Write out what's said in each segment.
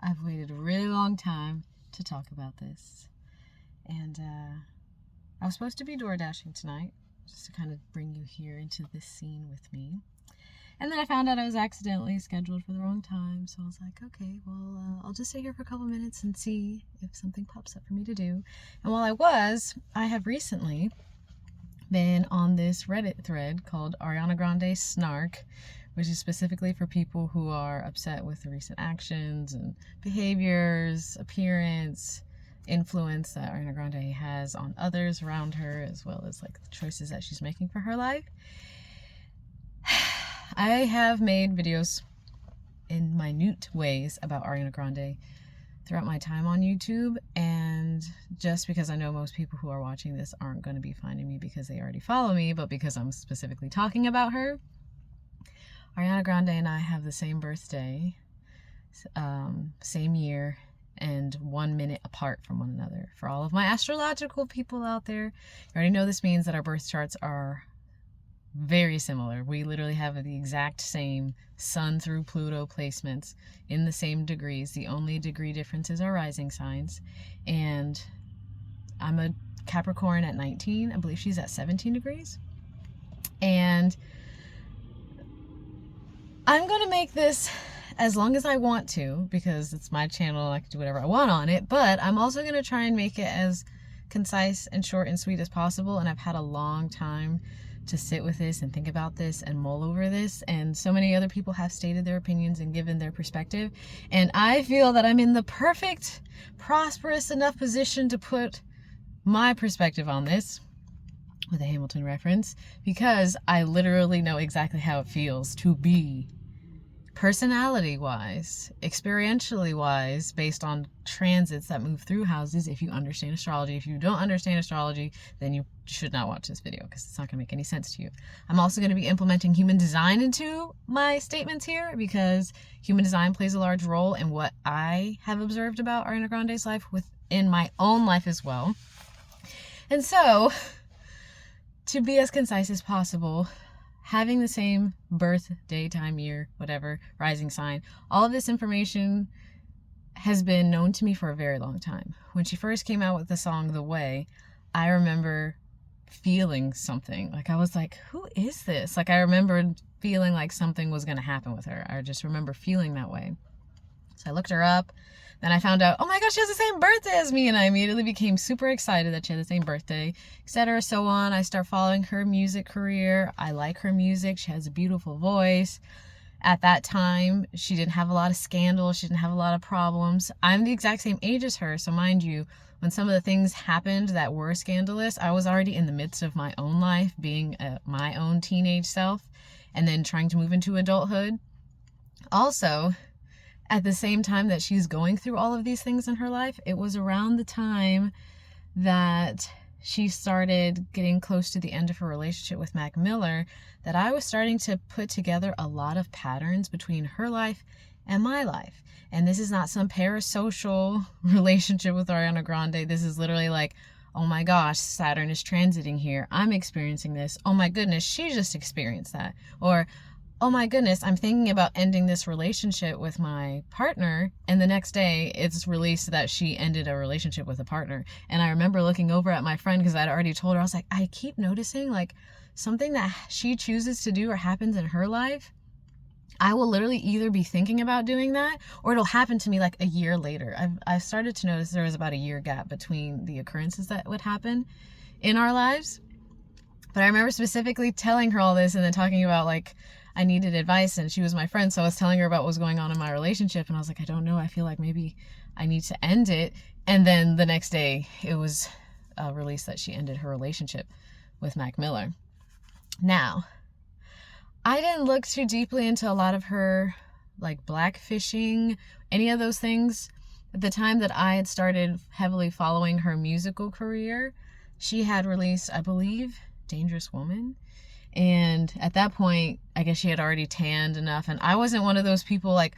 I've waited a really long time to talk about this. And I was supposed to be door dashing tonight, just to kind of bring you here into this scene with me. And then I found out I was accidentally scheduled for the wrong time. So I was like, okay, well, I'll just stay here for a couple minutes and see if something pops up for me to do. And while I have recently been on this Reddit thread called Ariana Grande Snark, which is specifically for people who are upset with the recent actions and behaviors, appearance, influence that Ariana Grande has on others around her, as well as like the choices that she's making for her life. I have made videos in minute ways about Ariana Grande throughout my time on YouTube, and just because I know most people who are watching this aren't going to be finding me because they already follow me, but because I'm specifically talking about her. Ariana Grande and I have the same birthday, same year, and 1 minute apart from one another. For all of my astrological people out there, you already know this means that our birth charts are very similar. We literally have the exact same Sun through Pluto placements in the same degrees. The only degree difference is our rising signs. And I'm a Capricorn at 19. I believe she's at 17 degrees. And I'm going to make this as long as I want to, because it's my channel and I can do whatever I want on it. But I'm also going to try and make it as concise and short and sweet as possible. And I've had a long time to sit with this and think about this and mull over this, and so many other people have stated their opinions and given their perspective, and I feel that I'm in the perfect, prosperous enough position to put my perspective on this with a Hamilton reference, because I literally know exactly how it feels to be personality wise, experientially wise, based on transits that move through houses. If you understand astrology, if you don't understand astrology, then you should not watch this video because it's not going to make any sense to you. I'm also going to be implementing human design into my statements here, because human design plays a large role in what I have observed about Ariana Grande's life within my own life as well. And so, to be as concise as possible, having the same birth, day, time, year, whatever, rising sign, all of this information has been known to me for a very long time. When she first came out with the song The Way, I remember feeling something. Like, I was like, who is this? Like, I remembered feeling like something was going to happen with her. I just remember feeling that way. So I looked her up. Then I found out, oh my gosh, she has the same birthday as me. And I immediately became super excited that she had the same birthday, etc. So on. I start following her music career. I like her music. She has a beautiful voice. At that time, she didn't have a lot of scandal. She didn't have a lot of problems. I'm the exact same age as her. So mind you, when some of the things happened that were scandalous, I was already in the midst of my own life, being my own teenage self, and then trying to move into adulthood. Also, at the same time that she's going through all of these things in her life, it was around the time that she started getting close to the end of her relationship with Mac Miller that I was starting to put together a lot of patterns between her life and my life. And this is not some parasocial relationship with Ariana Grande. This is literally like, oh my gosh, Saturn is transiting here. I'm experiencing this. Oh my goodness, she just experienced that. Or, oh my goodness, I'm thinking about ending this relationship with my partner, and the next day it's released that she ended a relationship with a partner. And I remember looking over at my friend, because I'd already told her, I was like, I keep noticing like something that she chooses to do or happens in her life, I will literally either be thinking about doing that, or it'll happen to me like a year later. I've started to notice there was about a year gap between the occurrences that would happen in our lives. But I remember specifically telling her all this, and then talking about like, I needed advice, and she was my friend, so I was telling her about what was going on in my relationship, and I was like, I don't know, I feel like maybe I need to end it. And then the next day it was released that she ended her relationship with Mac Miller. Now, I didn't look too deeply into a lot of her like blackfishing, any of those things. At the time that I had started heavily following her musical career, she had released, I believe, Dangerous Woman. And at that point, I guess she had already tanned enough. And I wasn't one of those people like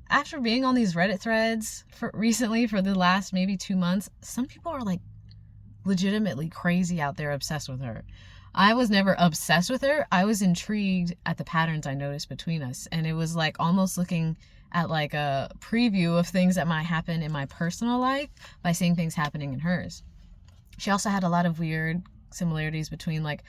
after being on these Reddit threads recently for the last maybe 2 months, some people are like legitimately crazy out there obsessed with her. I was never obsessed with her. I was intrigued at the patterns I noticed between us. And it was like almost looking at like a preview of things that might happen in my personal life by seeing things happening in hers. She also had a lot of weird similarities between like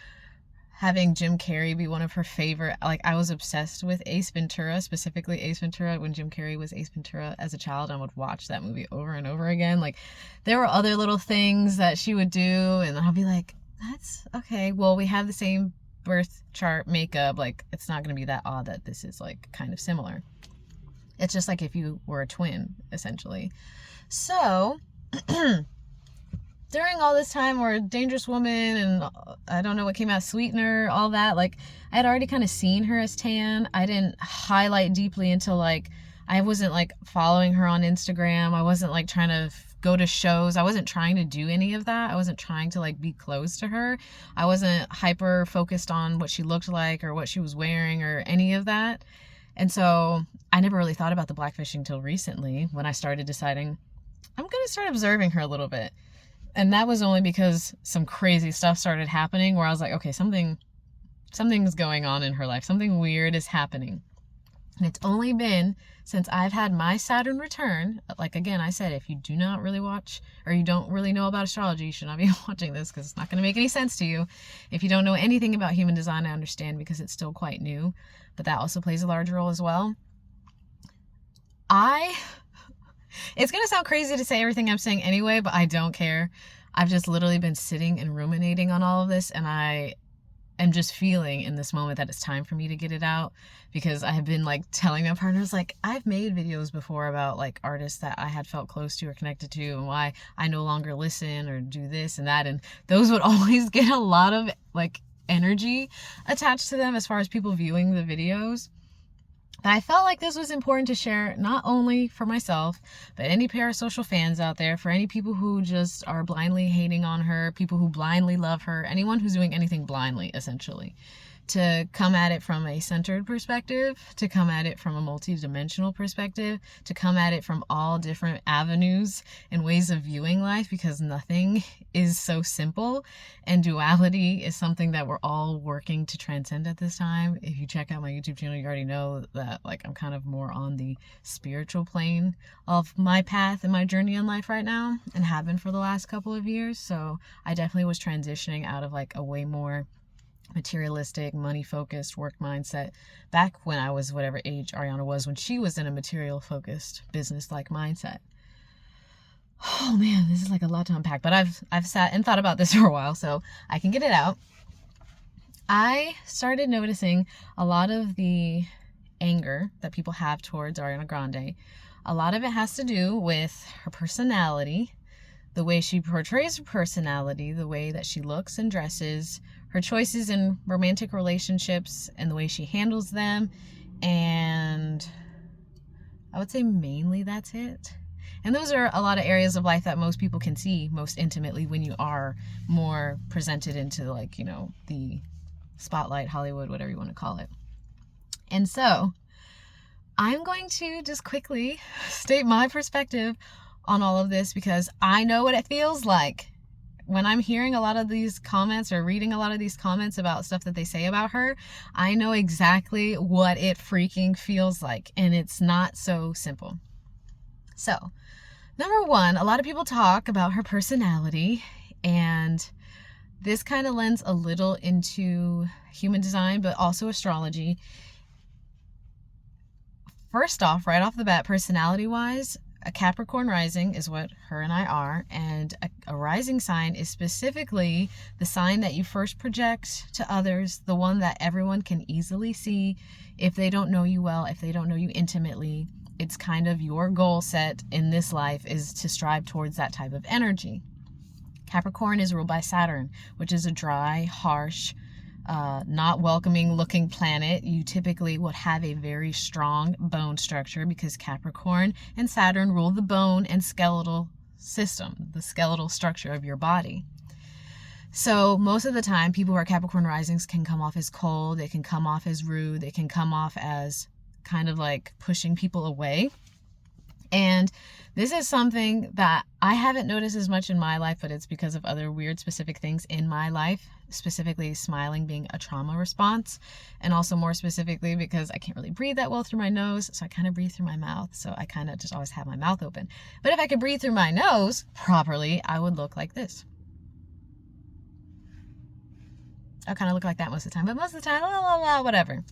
having Jim Carrey be one of her favorite, like I was obsessed with Ace Ventura, specifically Ace Ventura. When Jim Carrey was Ace Ventura as a child, I would watch that movie over and over again. Like there were other little things that she would do and I'll be like, that's okay. Well, we have the same birth chart makeup. Like it's not going to be that odd that this is like kind of similar. It's just like if you were a twin, essentially. So during all this time where Dangerous Woman and I don't know what came out, Sweetener, all that, like I had already kind of seen her as tan. I didn't highlight deeply until like I wasn't like following her on Instagram. I wasn't like trying to go to shows. I wasn't trying to do any of that. I wasn't trying to like be close to her. I wasn't hyper focused on what she looked like or what she was wearing or any of that. And so I never really thought about the blackfishing till recently when I started deciding I'm going to start observing her a little bit. And that was only because some crazy stuff started happening where I was like, okay, something's going on in her life. Something weird is happening. And it's only been since I've had my Saturn return. Like, again, I said, if you do not really watch or you don't really know about astrology, you should not be watching this because it's not going to make any sense to you. If you don't know anything about human design, I understand because it's still quite new, but that also plays a large role as well. It's going to sound crazy to say everything I'm saying anyway, but I don't care. I've just literally been sitting and ruminating on all of this, and I am just feeling in this moment that it's time for me to get it out because I have been like telling my partners, like I've made videos before about like artists that I had felt close to or connected to and why I no longer listen or do this and that. And those would always get a lot of like energy attached to them as far as people viewing the videos. And I felt like this was important to share, not only for myself, but any parasocial fans out there, for any people who just are blindly hating on her, people who blindly love her, anyone who's doing anything blindly, essentially. To come at it from a centered perspective, to come at it from a multi-dimensional perspective, to come at it from all different avenues and ways of viewing life, because nothing is so simple, and duality is something that we're all working to transcend at this time. If you check out my YouTube channel, you already know that like I'm kind of more on the spiritual plane of my path and my journey in life right now, and have been for the last couple of years. So I definitely was transitioning out of like a way more materialistic, money-focused work mindset back when I was whatever age Ariana was when she was in a material-focused, business-like mindset. Oh man, this is like a lot to unpack, but I've sat and thought about this for a while, so I can get it out. I started noticing a lot of the anger that people have towards Ariana Grande. A lot of it has to do with her personality, the way she portrays her personality, the way that she looks and dresses, her choices in romantic relationships and the way she handles them. And I would say mainly that's it. And those are a lot of areas of life that most people can see most intimately when you are more presented into like, you know, the spotlight, Hollywood, whatever you want to call it. And so I'm going to just quickly state my perspective on all of this because I know what it feels like when I'm hearing a lot of these comments or reading a lot of these comments about stuff that they say about her. I know exactly what it freaking feels like, and it's not so simple. So, number one, a lot of people talk about her personality, and this kind of lends a little into human design, but also astrology. First off, right off the bat, personality-wise, a Capricorn rising is what her and I are, and a rising sign is specifically the sign that you first project to others, the one that everyone can easily see if they don't know you well, if they don't know you intimately. It's kind of your goal set in this life is to strive towards that type of energy. Capricorn is ruled by Saturn, which is a dry, harsh, not welcoming looking planet. You typically would have a very strong bone structure because Capricorn and Saturn rule the bone and skeletal system, the skeletal structure of your body. So most of the time, people who are Capricorn risings can come off as cold, they can come off as rude, they can come off as kind of like pushing people away. And this is something that I haven't noticed as much in my life, but it's because of other weird specific things in my life, specifically smiling being a trauma response, and also more specifically because I can't really breathe that well through my nose, so I kind of breathe through my mouth, so I kind of just always have my mouth open. But if I could breathe through my nose properly, I would look like this. I kind of look like that most of the time, but most of the time, whatever.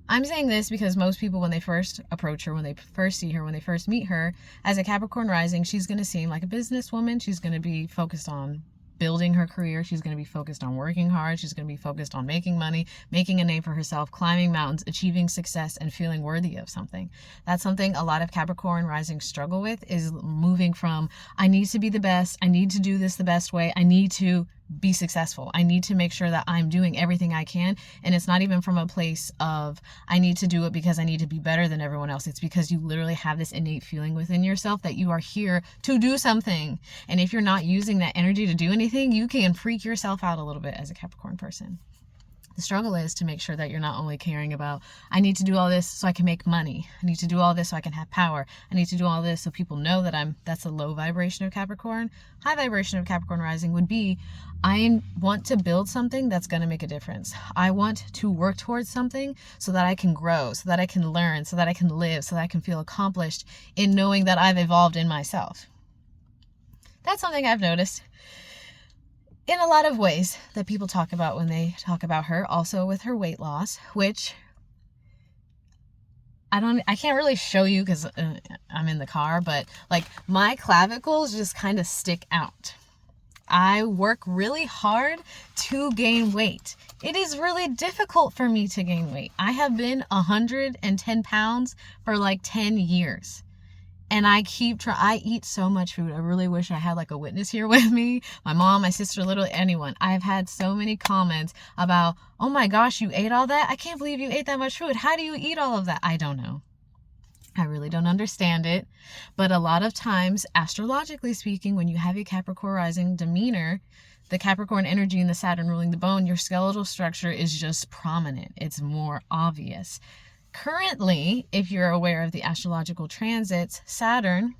I'm saying this because most people, when they first approach her, when they first see her, when they first meet her, as a Capricorn rising, she's going to seem like a businesswoman. She's going to be focused on building her career. She's going to be focused on working hard. She's going to be focused on making money, making a name for herself, climbing mountains, achieving success, and feeling worthy of something. That's something a lot of Capricorn rising struggle with, is moving from, I need to be the best, I need to do this the best way, I need to be successful, I need to make sure that I'm doing everything I can. And it's not even from a place of, I need to do it because I need to be better than everyone else. It's because you literally have this innate feeling within yourself that you are here to do something. And if you're not using that energy to do anything, you can freak yourself out a little bit as a Capricorn person. The struggle is to make sure that you're not only caring about, I need to do all this so I can make money. I need to do all this so I can have power. I need to do all this so people know that that's a low vibration of Capricorn. High vibration of Capricorn rising would be, I want to build something that's going to make a difference. I want to work towards something so that I can grow, so that I can learn, so that I can live, so that I can feel accomplished in knowing that I've evolved in myself. That's something I've noticed in a lot of ways that people talk about when they talk about her. Also with her weight loss, which I can't really show you because I'm in the car, but like my clavicles just kind of stick out. I work really hard to gain weight. It is really difficult for me to gain weight. I have been 110 pounds for like 10 years. And I keep trying. I eat so much food. I really wish I had like a witness here with me. My mom, my sister, literally anyone. I've had so many comments about, oh my gosh, you ate all that? I can't believe you ate that much food. How do you eat all of that? I don't know. I really don't understand it. But a lot of times, astrologically speaking, when you have a Capricorn rising demeanor, the Capricorn energy and the Saturn ruling the bone, your skeletal structure is just prominent. It's more obvious. Currently, if you're aware of the astrological transits, Saturn,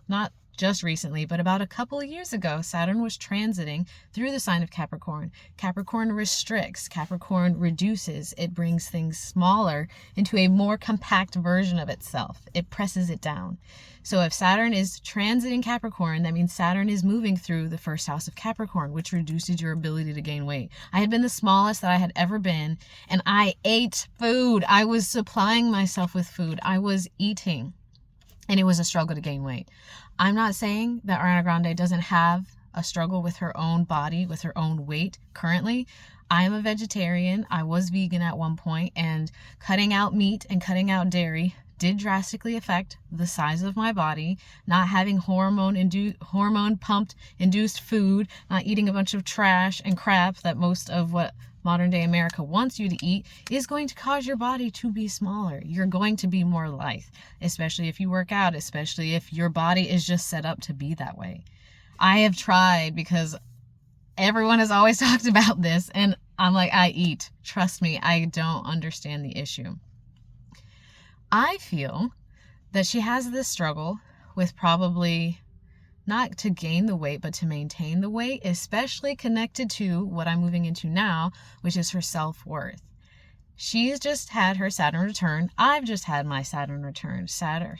not just recently, but about a couple of years ago, Saturn was transiting through the sign of Capricorn. Capricorn restricts, Capricorn reduces, it brings things smaller into a more compact version of itself. It presses it down. So if Saturn is transiting Capricorn, that means Saturn is moving through the first house of Capricorn, which reduces your ability to gain weight. I had been the smallest that I had ever been, and I ate food. I was supplying myself with food. I was eating, and it was a struggle to gain weight. I'm not saying that Ariana Grande doesn't have a struggle with her own body, with her own weight currently. I am a vegetarian. I was vegan at one point, and cutting out meat and cutting out dairy did drastically affect the size of my body. Not having hormone pumped induced food, not eating a bunch of trash and crap that most of what modern day America wants you to eat, is going to cause your body to be smaller. You're going to be more lithe, especially if you work out, especially if your body is just set up to be that way. I have tried, because everyone has always talked about this, and I'm like, I eat. Trust me, I don't understand the issue. I feel that she has this struggle with probably not to gain the weight, but to maintain the weight, especially connected to what I'm moving into now, which is her self-worth. She's just had her Saturn return. I've just had my Saturn return.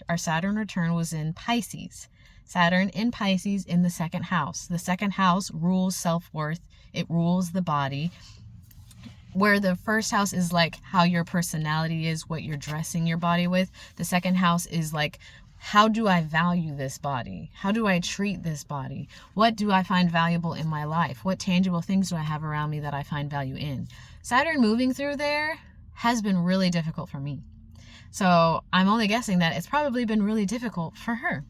Our Saturn return was in Pisces. Saturn in Pisces in the second house. The second house rules self-worth. It rules the body. Where the first house is like how your personality is, what you're dressing your body with. The second house is like, how do I value this body? How do I treat this body? What do I find valuable in my life? What tangible things do I have around me that I find value in? Saturn moving through there has been really difficult for me. So I'm only guessing that it's probably been really difficult for her.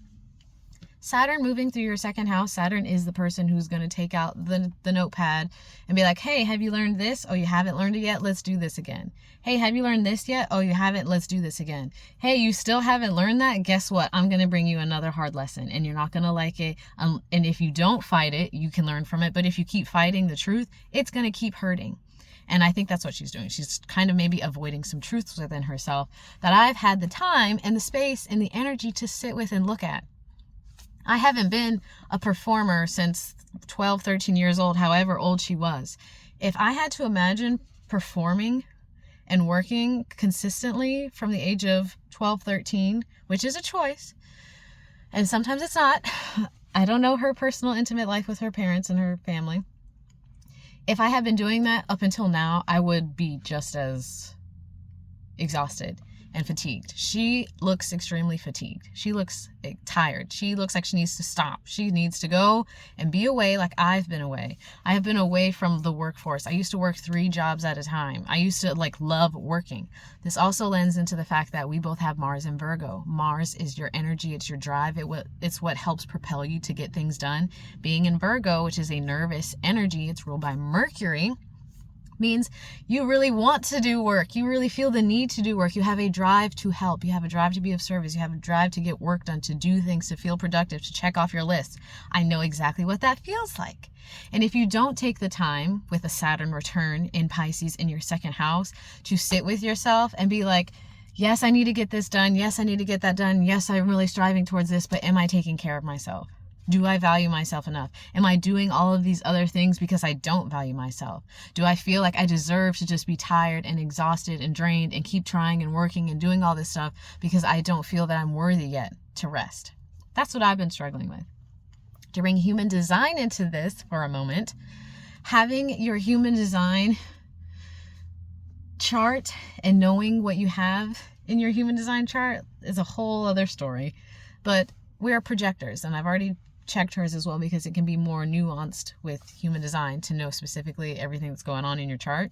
Saturn moving through your second house, Saturn is the person who's going to take out the notepad and be like, hey, have you learned this? Oh, you haven't learned it yet? Let's do this again. Hey, have you learned this yet? Oh, you haven't? Let's do this again. Hey, you still haven't learned that? Guess what? I'm going to bring you another hard lesson and you're not going to like it. And if you don't fight it, you can learn from it. But if you keep fighting the truth, it's going to keep hurting. And I think that's what she's doing. She's kind of maybe avoiding some truths within herself that I've had the time and the space and the energy to sit with and look at. I haven't been a performer since 12, 13 years old, however old she was. If I had to imagine performing and working consistently from the age of 12, 13, which is a choice, and sometimes it's not. I don't know her personal intimate life with her parents and her family. If I had been doing that up until now, I would be just as exhausted and fatigued. She looks extremely fatigued. She looks tired. She looks like she needs to stop. She needs to go and be away like I've been away. I have been away from the workforce. I used to work 3 jobs at a time. I used to love working. This also lends into the fact that we both have Mars in Virgo. Mars is your energy. It's your drive. It's what helps propel you to get things done. Being in Virgo, which is a nervous energy, it's ruled by Mercury, means you really want to do work. You really feel the need to do work. You have a drive to help. You have a drive to be of service. You have a drive to get work done, to do things, to feel productive, to check off your list. I know exactly what that feels like. And if you don't take the time with a Saturn return in Pisces in your second house to sit with yourself and be like, yes, I need to get this done. Yes, I need to get that done. Yes, I'm really striving towards this, but am I taking care of myself? Do I value myself enough? Am I doing all of these other things because I don't value myself? Do I feel like I deserve to just be tired and exhausted and drained and keep trying and working and doing all this stuff because I don't feel that I'm worthy yet to rest? That's what I've been struggling with. To bring human design into this for a moment, having your human design chart and knowing what you have in your human design chart is a whole other story. But we are projectors, and I've already checked hers as well because it can be more nuanced with human design to know specifically everything that's going on in your chart.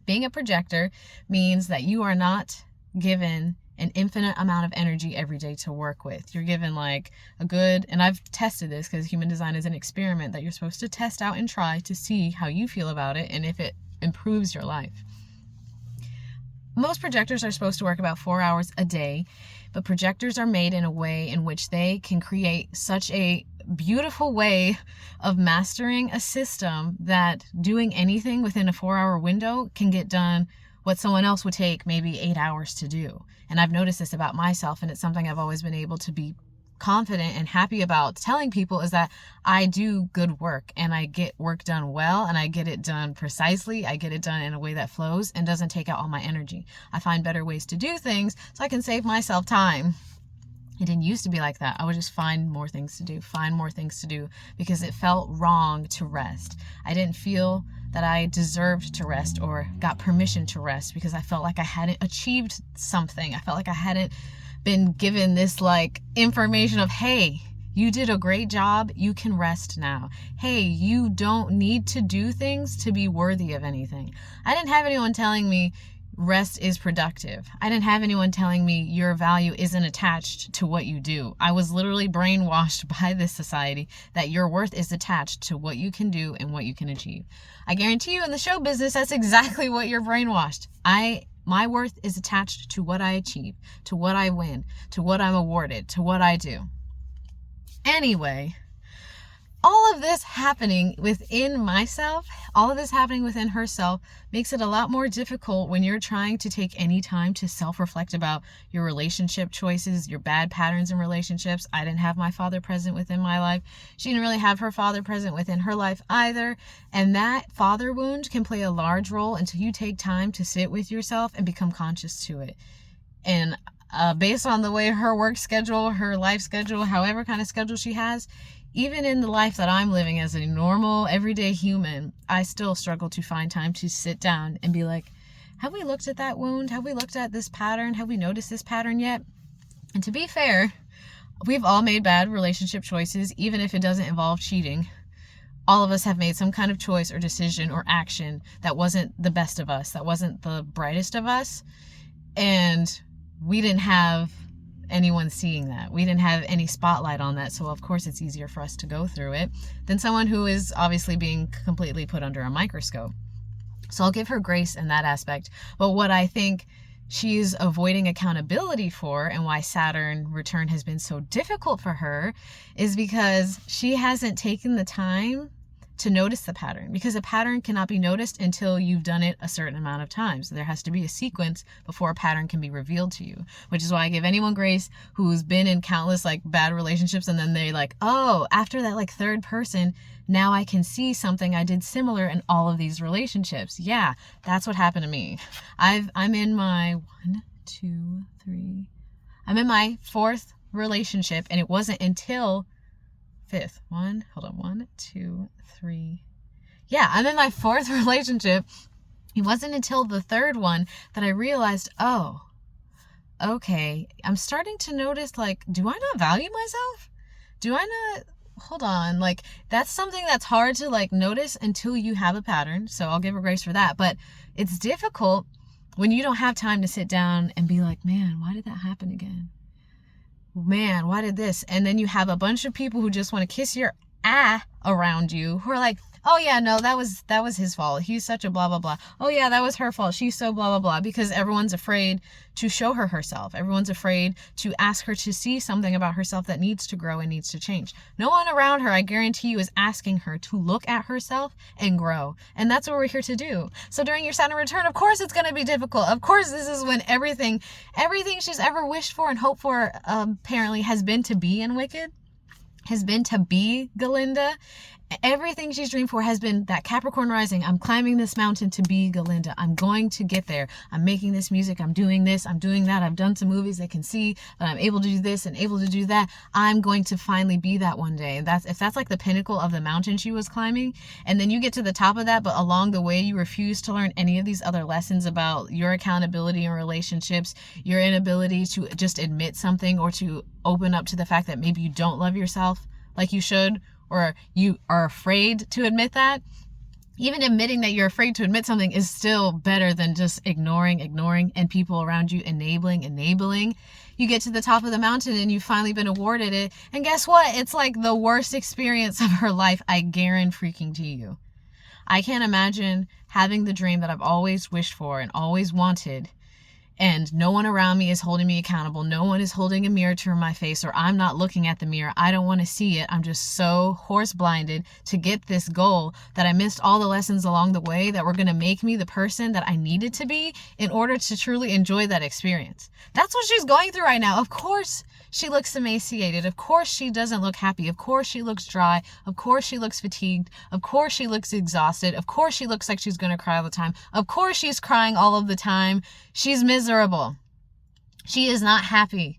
Being a projector means that you are not given an infinite amount of energy every day to work with. You're given like a good, and I've tested this because human design is an experiment that you're supposed to test out and try to see how you feel about it and if it improves your life. Most projectors are supposed to work about 4 hours a day, but projectors are made in a way in which they can create such a beautiful way of mastering a system that doing anything within a 4-hour window can get done what someone else would take maybe 8 hours to do. And I've noticed this about myself, and it's something I've always been able to be confident and happy about telling people, is that I do good work and I get work done well and I get it done precisely. I get it done in a way that flows and doesn't take out all my energy. I find better ways to do things so I can save myself time. It didn't used to be like that. I would just find more things to do because it felt wrong to rest. I didn't feel that I deserved to rest or got permission to rest because I felt like I hadn't achieved something. I felt like I hadn't been given this information of, hey, you did a great job, you can rest now. Hey, you don't need to do things to be worthy of anything. I didn't have anyone telling me rest is productive. I didn't have anyone telling me your value isn't attached to what you do. I was literally brainwashed by this society that your worth is attached to what you can do and what you can achieve. I guarantee you in the show business, that's exactly what you're brainwashed. My worth is attached to what I achieve, to what I win, to what I'm awarded, to what I do. Anyway, all of this happening within myself, all of this happening within herself makes it a lot more difficult when you're trying to take any time to self-reflect about your relationship choices, your bad patterns in relationships. I didn't have my father present within my life. She didn't really have her father present within her life either. And that father wound can play a large role until you take time to sit with yourself and become conscious to it. And based on the way her work schedule, her life schedule, however kind of schedule she has, even in the life that I'm living as a normal, everyday human, I still struggle to find time to sit down and be like, have we looked at that wound? Have we looked at this pattern? Have we noticed this pattern yet? And to be fair, we've all made bad relationship choices, even if it doesn't involve cheating. All of us have made some kind of choice or decision or action that wasn't the best of us, that wasn't the brightest of us. And we didn't have anyone seeing that. We didn't have any spotlight on that, so of course it's easier for us to go through it than someone who is obviously being completely put under a microscope. So I'll give her grace in that aspect. But what I think she's avoiding accountability for, and why Saturn return has been so difficult for her, is because she hasn't taken the time to notice the pattern, because a pattern cannot be noticed until you've done it a certain amount of times. So there has to be a sequence before a pattern can be revealed to you, which is why I give anyone grace who's been in countless like bad relationships, and then they're like, oh, after that like third person, now I can see something I did similar in all of these relationships. Yeah, that's what happened to me. I'm in my I'm in my fourth relationship, and it wasn't until fifth. Yeah, I'm in my fourth relationship. It wasn't until the third one that I realized, oh, okay, I'm starting to notice, like, do I not value myself? Do I not, hold on, like, that's something that's hard to, like, notice until you have a pattern, so I'll give her grace for that, but it's difficult when you don't have time to sit down and be like, man, why did that happen again? Man, why did this? And then you have a bunch of people who just want to kiss your around you, who are like, oh yeah, no, that was his fault. He's such a blah, blah, blah. Oh yeah, that was her fault. She's so blah, blah, blah. Because everyone's afraid to show her herself. Everyone's afraid to ask her to see something about herself that needs to grow and needs to change. No one around her, I guarantee you, is asking her to look at herself and grow. And that's what we're here to do. So during your Saturn return, of course it's going to be difficult. Of course this is when everything she's ever wished for and hoped for apparently has been to be in Wicked, has been to be Galinda. Everything she's dreamed for has been that Capricorn rising. I'm climbing this mountain to be Galinda. I'm going to get there. I'm making this music. I'm doing this. I'm doing that. I've done some movies that can see that I'm able to do this and able to do that. I'm going to finally be that one day. If that's like the pinnacle of the mountain she was climbing, and then you get to the top of that, but along the way you refuse to learn any of these other lessons about your accountability in relationships, your inability to just admit something, or to open up to the fact that maybe you don't love yourself like you should, or you are afraid to admit that. Even admitting that you're afraid to admit something is still better than just ignoring, and people around you enabling. You get to the top of the mountain and you've finally been awarded it. And guess what? It's like the worst experience of her life. I guarantee you. I can't imagine having the dream that I've always wished for and always wanted, and no one around me is holding me accountable. No one is holding a mirror to my face, or I'm not looking at the mirror. I don't want to see it. I'm just so horse blinded to get this goal that I missed all the lessons along the way that were going to make me the person that I needed to be in order to truly enjoy that experience. That's what she's going through right now. Of course she looks emaciated. Of course she doesn't look happy. Of course she looks dry. Of course she looks fatigued. Of course she looks exhausted. Of course she looks like she's going to cry all the time. Of course she's crying all of the time. She's miserable. She is not happy.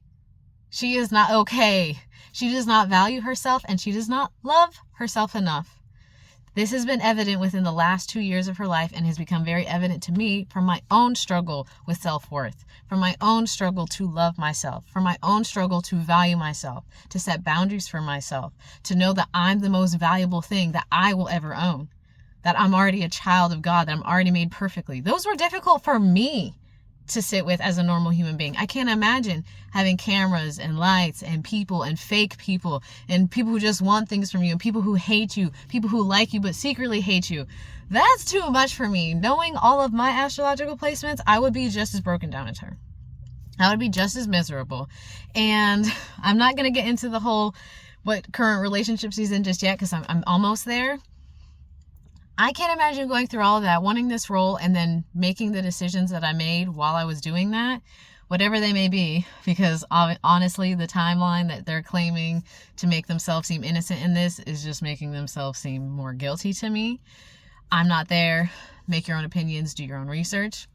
She is not okay. She does not value herself, and she does not love herself enough. This has been evident within the last 2 years of her life, and has become very evident to me from my own struggle with self-worth, from my own struggle to love myself, from my own struggle to value myself, to set boundaries for myself, to know that I'm the most valuable thing that I will ever own, that I'm already a child of God, that I'm already made perfectly. Those were difficult for me to sit with as a normal human being. I can't imagine having cameras and lights and people and fake people and people who just want things from you and people who hate you, people who like you but secretly hate you. That's too much for me. Knowing all of my astrological placements, I would be just as broken down as her. I would be just as miserable. And I'm not going to get into the whole what current relationship she's in just yet, because I'm almost there. I can't imagine going through all of that, wanting this role, and then making the decisions that I made while I was doing that, whatever they may be, because honestly, the timeline that they're claiming to make themselves seem innocent in this is just making themselves seem more guilty to me. I'm not there. Make your own opinions, do your own research.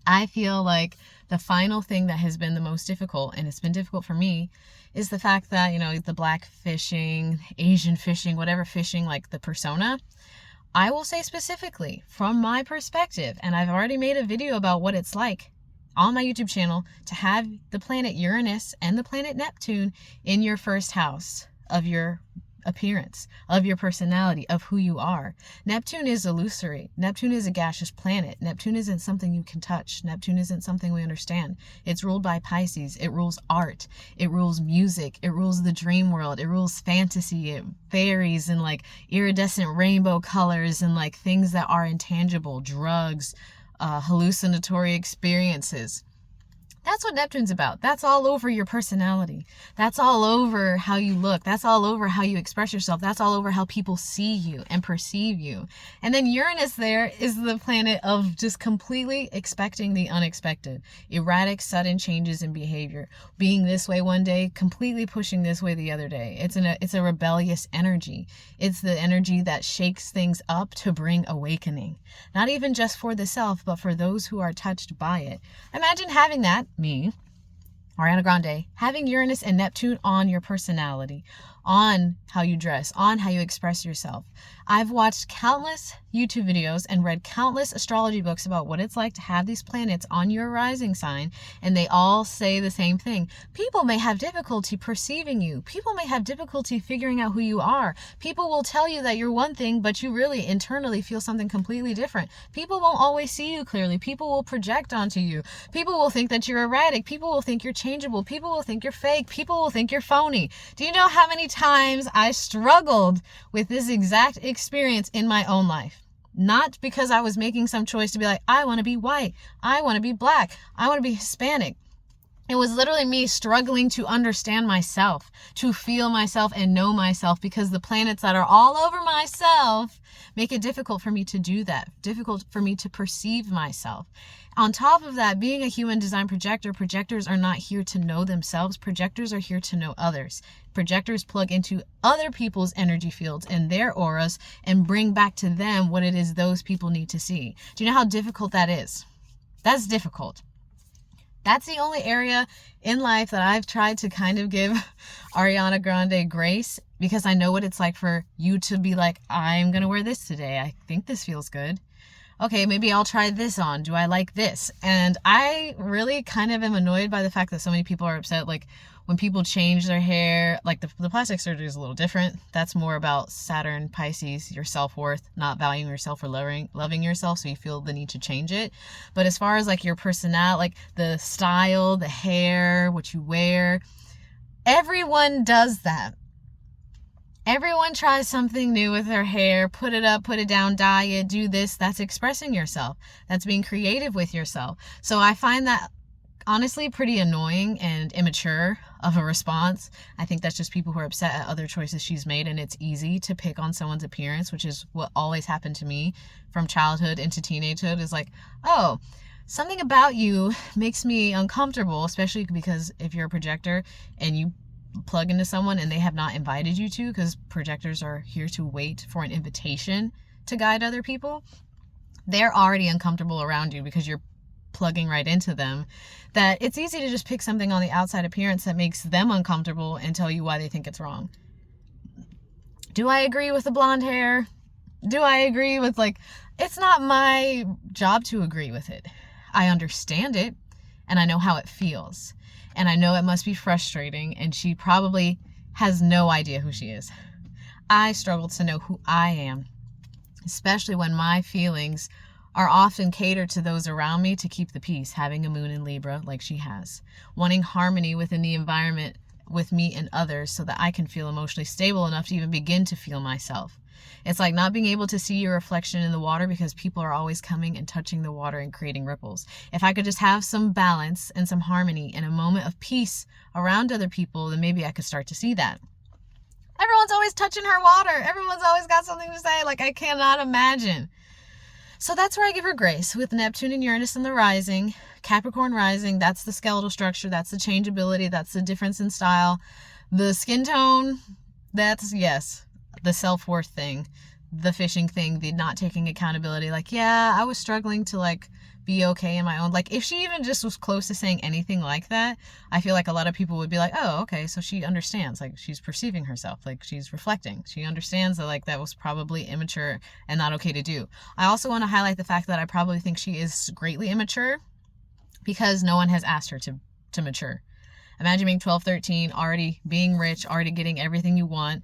I feel like the final thing that has been the most difficult, and it's been difficult for me, is the fact that, the black fishing, Asian fishing, whatever fishing, like the persona, I will say specifically from my perspective, and I've already made a video about what it's like on my YouTube channel to have the planet Uranus and the planet Neptune in your first house of your appearance, of your personality, of who you are. Neptune is illusory. Neptune is a gaseous planet. Neptune isn't something you can touch. Neptune isn't something we understand. It's ruled by Pisces. It rules art. It rules music. It rules the dream world. It rules fantasy. It fairies and like iridescent rainbow colors and like things that are intangible, drugs, hallucinatory experiences. That's what Neptune's about. That's all over your personality. That's all over how you look. That's all over how you express yourself. That's all over how people see you and perceive you. And then Uranus there is the planet of just completely expecting the unexpected. Erratic, sudden changes in behavior. Being this way one day, completely pushing this way the other day. It's a rebellious energy. It's the energy that shakes things up to bring awakening. Not even just for the self, but for those who are touched by it. Imagine having that, me, Ariana Grande, having Uranus and Neptune on your personality, on how you dress, on how you express yourself. I've watched countless YouTube videos and read countless astrology books about what it's like to have these planets on your rising sign, and they all say the same thing. People may have difficulty perceiving you. People may have difficulty figuring out who you are. People will tell you that you're one thing, but you really internally feel something completely different. People won't always see you clearly. People will project onto you. People will think that you're erratic. People will think you're changeable. People will think you're fake. People will think you're phony. Do you know how many times I struggled with this exact experience in my own life? Not because I was making some choice to be like, I want to be white, I want to be black, I want to be Hispanic. It was literally me struggling to understand myself, to feel myself and know myself, because the planets that are all over myself make it difficult for me to do that, difficult for me to perceive myself. On top of that, being a human design projector, projectors are not here to know themselves. Projectors are here to know others. Projectors plug into other people's energy fields and their auras and bring back to them what it is those people need to see. Do you know how difficult that is? That's difficult. That's the only area in life that I've tried to kind of give Ariana Grande grace, because I know what it's like for you to be like, I'm going to wear this today. I think this feels good. Okay, maybe I'll try this on. Do I like this? And I really kind of am annoyed by the fact that so many people are upset. Like when people change their hair, like the plastic surgery is a little different. That's more about Saturn, Pisces, your self-worth, not valuing yourself or loving yourself, so you feel the need to change it. But as far as like your personality, like the style, the hair, what you wear, everyone does that. Everyone tries something new with their hair, put it up, put it down, dye it, do this. That's expressing yourself. That's being creative with yourself. So I find that honestly pretty annoying and immature of a response. I think that's just people who are upset at other choices she's made, and it's easy to pick on someone's appearance, which is what always happened to me from childhood into teenagehood. Is like, oh, something about you makes me uncomfortable, especially because if you're a projector and you plug into someone and they have not invited you to, because projectors are here to wait for an invitation to guide other people. They're already uncomfortable around you because you're plugging right into them, that it's easy to just pick something on the outside appearance that makes them uncomfortable and tell you why they think it's wrong. Do I agree with the blonde hair? Do I agree with, like, it's not my job to agree with it. I understand it and I know how it feels. And I know it must be frustrating, and she probably has no idea who she is. I struggle to know who I am, especially when my feelings are often catered to those around me to keep the peace, having a moon in Libra like she has, wanting harmony within the environment with me and others so that I can feel emotionally stable enough to even begin to feel myself. It's like not being able to see your reflection in the water because people are always coming and touching the water and creating ripples. If I could just have some balance and some harmony and a moment of peace around other people, then maybe I could start to see that. Everyone's always touching her water. Everyone's always got something to say. Like, I cannot imagine. So that's where I give her grace, with Neptune and Uranus in the rising. Capricorn rising, that's the skeletal structure, that's the changeability, that's the difference in style. The skin tone, that's, yes, the self-worth thing, the fishing thing, the not taking accountability. Like, yeah, I was struggling to, like, be okay in my own. Like, if she even just was close to saying anything like that, I feel like a lot of people would be like, oh, okay, so she understands. Like, she's perceiving herself. Like, she's reflecting. She understands that, like, that was probably immature and not okay to do. I also want to highlight the fact that I probably think she is greatly immature because no one has asked her to mature. Imagine being 12, 13, already being rich, already getting everything you want.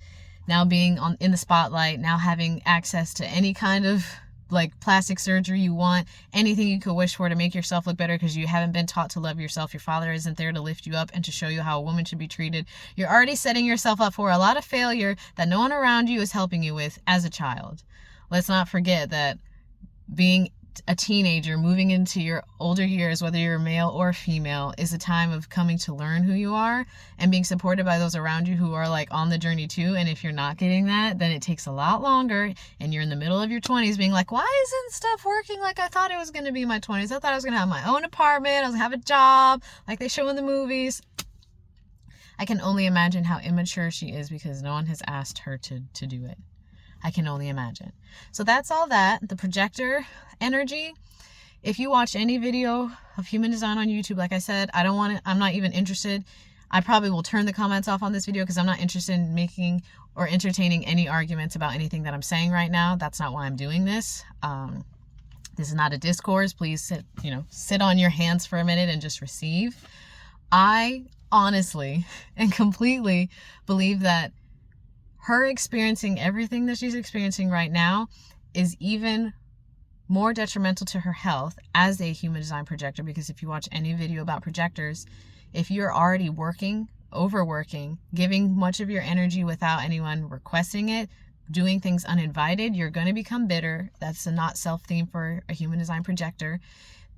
now being in the spotlight, now having access to any kind of like plastic surgery you want, anything you could wish for to make yourself look better because you haven't been taught to love yourself. Your father isn't there to lift you up and to show you how a woman should be treated. You're already setting yourself up for a lot of failure that no one around you is helping you with as a child. Let's not forget that being a teenager, moving into your older years, whether you're male or female, is a time of coming to learn who you are and being supported by those around you who are like on the journey too. And if you're not getting that, then it takes a lot longer and you're in the middle of your 20s being like, why isn't stuff working like I thought it was going to be in my 20s? I thought I was going to have my own apartment, I was going to have a job like they show in the movies. I can only imagine how immature she is because no one has asked her to do it. I can only imagine. So that's all that. The projector energy. If you watch any video of human design on YouTube, like I said, I'm not even interested. I probably will turn the comments off on this video because I'm not interested in making or entertaining any arguments about anything that I'm saying right now. That's not why I'm doing this. This is not a discourse. Please sit on your hands for a minute and just receive. I honestly and completely believe that her experiencing everything that she's experiencing right now is even more detrimental to her health as a human design projector, because if you watch any video about projectors, if you're already overworking, giving much of your energy without anyone requesting it, doing things uninvited, you're going to become bitter. That's a not self theme for a human design projector.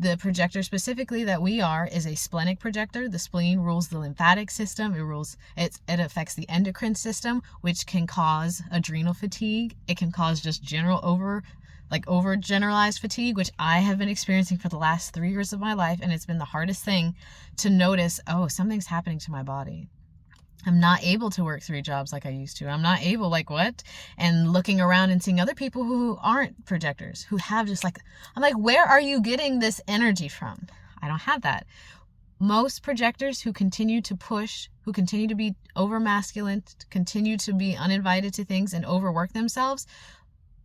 The projector specifically that we are is a splenic projector. The spleen rules the lymphatic system. It affects the endocrine system, which can cause adrenal fatigue. It can cause just over generalized fatigue, which I have been experiencing for the last 3 years of my life. And it's been the hardest thing to notice, oh, something's happening to my body. I'm not able to work 3 jobs like I used to. I'm not able, like, what? And looking around and seeing other people who aren't projectors, who have just like, I'm like, where are you getting this energy from? I don't have that. Most projectors who continue to push, who continue to be over masculine, continue to be uninvited to things and overwork themselves,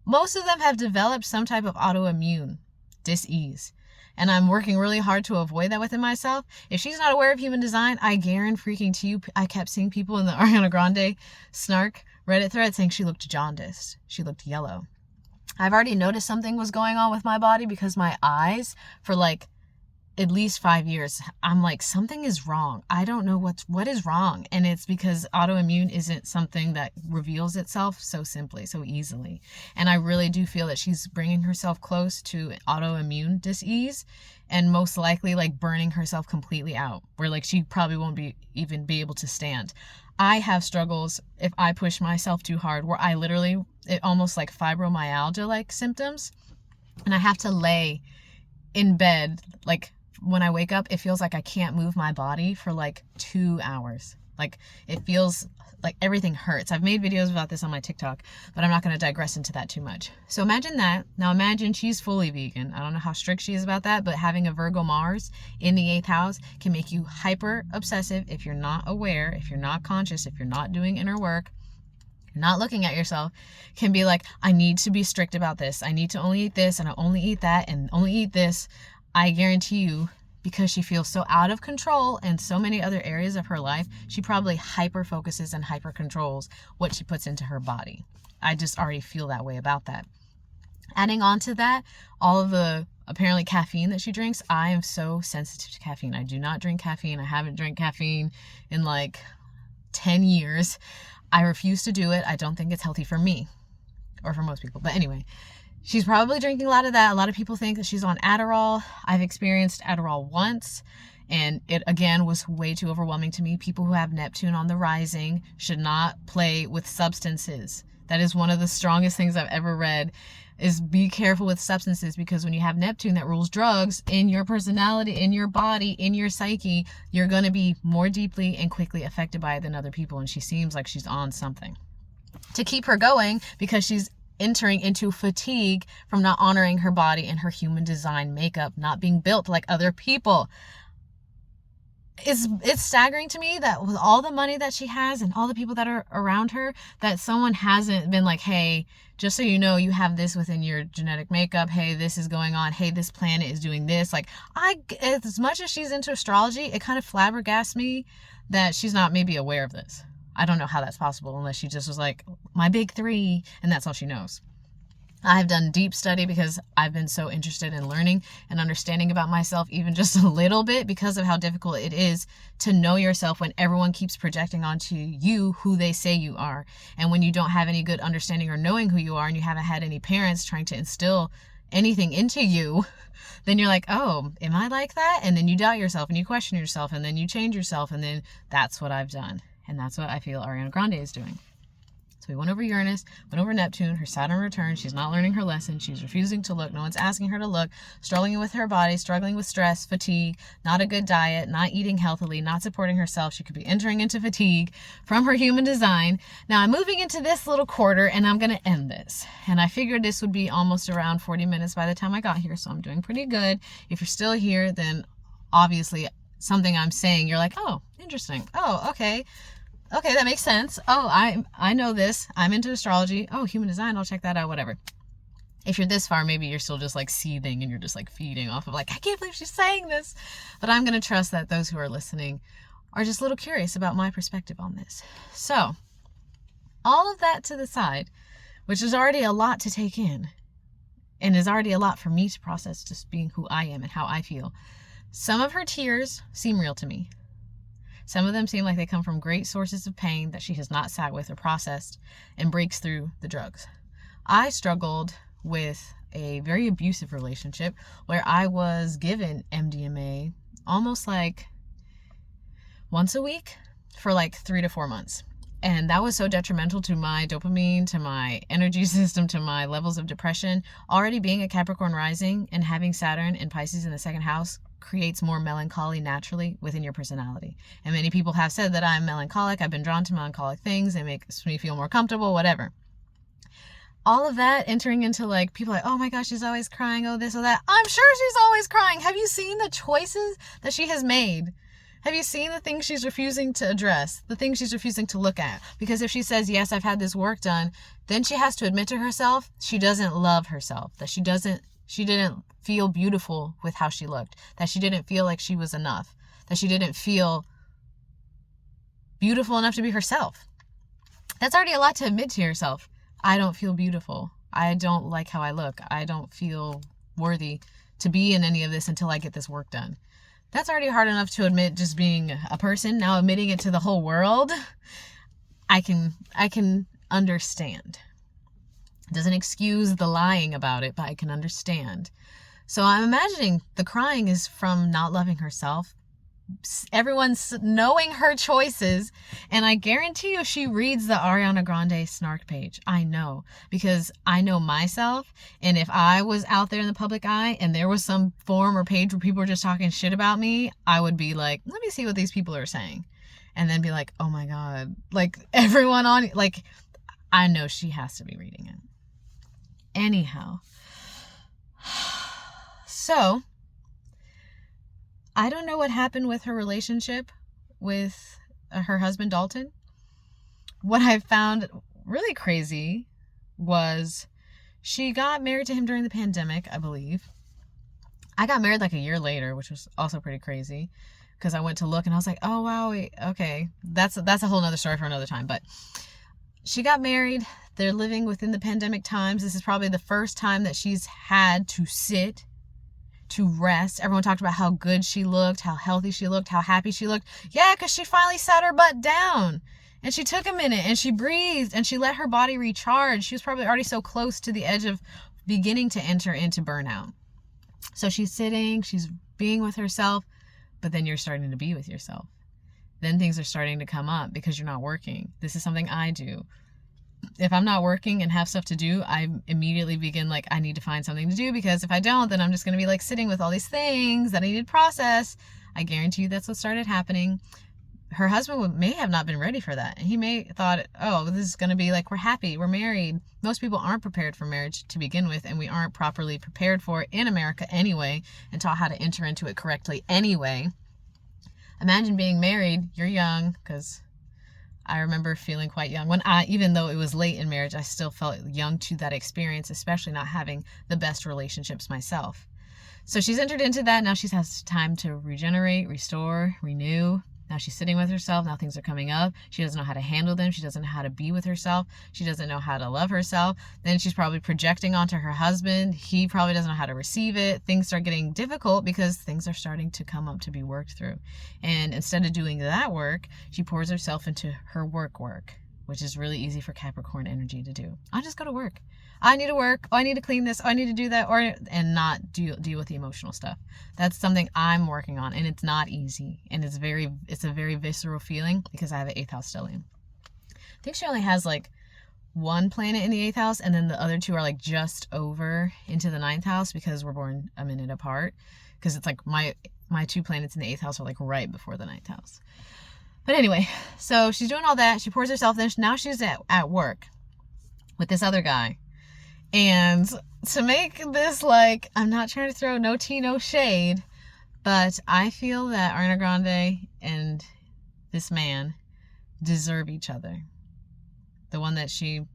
most of them have developed some type of autoimmune dis-ease. And I'm working really hard to avoid that within myself. If she's not aware of human design, I guarantee to you, I kept seeing people in the Ariana Grande snark Reddit thread saying she looked jaundiced. She looked yellow. I've already noticed something was going on with my body because my eyes, for like at least 5 years, I'm like, something is wrong. I don't know what is wrong. And it's because autoimmune isn't something that reveals itself so simply, so easily. And I really do feel that she's bringing herself close to autoimmune dis-ease and most likely like burning herself completely out, where like she probably won't even be able to stand. I have struggles if I push myself too hard where I literally, it almost like fibromyalgia like symptoms. And I have to lay in bed, like when I wake up, it feels like I can't move my body for like 2 hours. Like it feels like everything hurts. I've made videos about this on my TikTok, but I'm not going to digress into that too much. So imagine that. Now imagine she's fully vegan. I don't know how strict she is about that, but having a Virgo Mars in the 8th house can make you hyper obsessive if you're not aware, if you're not conscious, if you're not doing inner work, not looking at yourself, can be like, I need to be strict about this. I need to only eat this and I only eat that and only eat this. I guarantee you, because she feels so out of control in so many other areas of her life, she probably hyper focuses and hyper controls what she puts into her body. I just already feel that way about that. Adding on to that, all of the apparently caffeine that she drinks, I am so sensitive to caffeine. I do not drink caffeine. I haven't drank caffeine in like 10 years. I refuse to do it. I don't think it's healthy for me or for most people. But anyway, she's probably drinking a lot of that. A lot of people think that she's on Adderall. I've experienced Adderall once, and it, again, was way too overwhelming to me. People who have Neptune on the rising should not play with substances. That is one of the strongest things I've ever read, is be careful with substances, because when you have Neptune that rules drugs in your personality, in your body, in your psyche, you're going to be more deeply and quickly affected by it than other people. And she seems like she's on something to keep her going, because she's entering into fatigue from not honoring her body and her human design makeup, not being built like other people. It's staggering to me that with all the money that she has and all the people that are around her, that someone hasn't been like, hey, just so you know, you have this within your genetic makeup. Hey, this is going on. Hey, this planet is doing this. Like, as much as she's into astrology, it kind of flabbergasts me that she's not maybe aware of this. I don't know how that's possible unless she just was like, my big three, and that's all she knows. I have done deep study because I've been so interested in learning and understanding about myself, even just a little bit, because of how difficult it is to know yourself when everyone keeps projecting onto you who they say you are. And when you don't have any good understanding or knowing who you are, and you haven't had any parents trying to instill anything into you, then you're like, oh, am I like that? And then you doubt yourself and you question yourself and then you change yourself. And then that's what I've done. And that's what I feel Ariana Grande is doing. So we went over Uranus, went over Neptune, her Saturn returns. She's not learning her lesson. She's refusing to look. No one's asking her to look. Struggling with her body, struggling with stress, fatigue, not a good diet, not eating healthily, not supporting herself. She could be entering into fatigue from her human design. Now I'm moving into this little quarter and I'm going to end this. And I figured this would be almost around 40 minutes by the time I got here. So I'm doing pretty good. If you're still here, then obviously something I'm saying, you're like, oh, interesting. Oh, okay. Okay, that makes sense. Oh, I know this. I'm into astrology. Oh, human design. I'll check that out. Whatever. If you're this far, maybe you're still just like seething and you're just like feeding off of like, I can't believe she's saying this. But I'm going to trust that those who are listening are just a little curious about my perspective on this. So all of that to the side, which is already a lot to take in and is already a lot for me to process, just being who I am and how I feel. Some of her tears seem real to me. Some of them seem like they come from great sources of pain that she has not sat with or processed and breaks through the drugs. I struggled with a very abusive relationship where I was given MDMA almost like once a week for like 3 to 4 months. And that was so detrimental to my dopamine, to my energy system, to my levels of depression. Already being a Capricorn rising and having Saturn and Pisces in the second house creates more melancholy naturally within your personality. And many people have said that I'm melancholic. I've been drawn to melancholic things. It makes me feel more comfortable, whatever. All of that entering into like people like, oh my gosh, she's always crying. Oh, this or that. I'm sure she's always crying. Have you seen the choices that she has made? Have you seen the things she's refusing to address? The things she's refusing to look at? Because if she says, yes, I've had this work done, then she has to admit to herself she doesn't love herself, that she didn't feel beautiful with how she looked, that she didn't feel like she was enough, that she didn't feel beautiful enough to be herself. That's already a lot to admit to yourself. I don't feel beautiful. I don't like how I look. I don't feel worthy to be in any of this until I get this work done. That's already hard enough to admit just being a person. Now admitting it to the whole world, I can understand. It doesn't excuse the lying about it, but I can understand. So I'm imagining the crying is from not loving herself. Everyone's knowing her choices. And I guarantee you she reads the Ariana Grande snark page. I know. Because I know myself. And if I was out there in the public eye and there was some forum or page where people were just talking shit about me, I would be like, let me see what these people are saying. And then be like, oh my God. Like everyone on, like, I know she has to be reading it. Anyhow. So, I don't know what happened with her relationship with her husband, Dalton. What I found really crazy was she got married to him during the pandemic, I believe. I got married like a year later, which was also pretty crazy because I went to look and I was like, oh, wow, wait, okay. That's a whole nother story for another time. But she got married. They're living within the pandemic times. This is probably the first time that she's had to sit, to rest. Everyone talked about how good she looked, how healthy she looked, how happy she looked. Yeah, because she finally sat her butt down and she took a minute and she breathed and she let her body recharge. She was probably already so close to the edge of beginning to enter into burnout. So she's sitting, she's being with herself, but then you're starting to be with yourself. Then things are starting to come up because you're not working. This is something I do. If I'm not working and have stuff to do, I immediately begin like, I need to find something to do, because if I don't, then I'm just going to be like sitting with all these things that I need to process. I guarantee you that's what started happening. Her husband may have not been ready for that. And he may thought, oh, this is going to be like, we're happy, we're married. Most people aren't prepared for marriage to begin with, and we aren't properly prepared for it in America anyway, and taught how to enter into it correctly anyway. Imagine being married, you're young, because I remember feeling quite young. Even though it was late in marriage, I still felt young to that experience, especially not having the best relationships myself. So she's entered into that. Now she has time to regenerate, restore, renew. Now she's sitting with herself. Now things are coming up. She doesn't know how to handle them. She doesn't know how to be with herself. She doesn't know how to love herself. Then she's probably projecting onto her husband. He probably doesn't know how to receive it. Things start getting difficult because things are starting to come up to be worked through. And instead of doing that work, she pours herself into her work, which is really easy for Capricorn energy to do. I'll just go to work. I need to work. Oh, I need to clean this. Oh, I need to do that. And not deal with the emotional stuff. That's something I'm working on, and it's not easy. And it's a very visceral feeling because I have an 8th house stellium. I think she only has like one planet in the 8th house, and then the other 2 are like just over into the 9th house because we're born a minute apart. Because it's like my 2 planets in the 8th house are like right before the 9th house. But anyway, so she's doing all that. She pours herself. Then now she's at work with this other guy. And to make this like, I'm not trying to throw no tea, no shade, but I feel that Ariana Grande and this man deserve each other. The one that she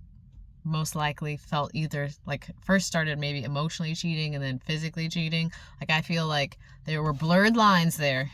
most likely felt either like first started maybe emotionally cheating and then physically cheating. Like I feel like there were blurred lines there.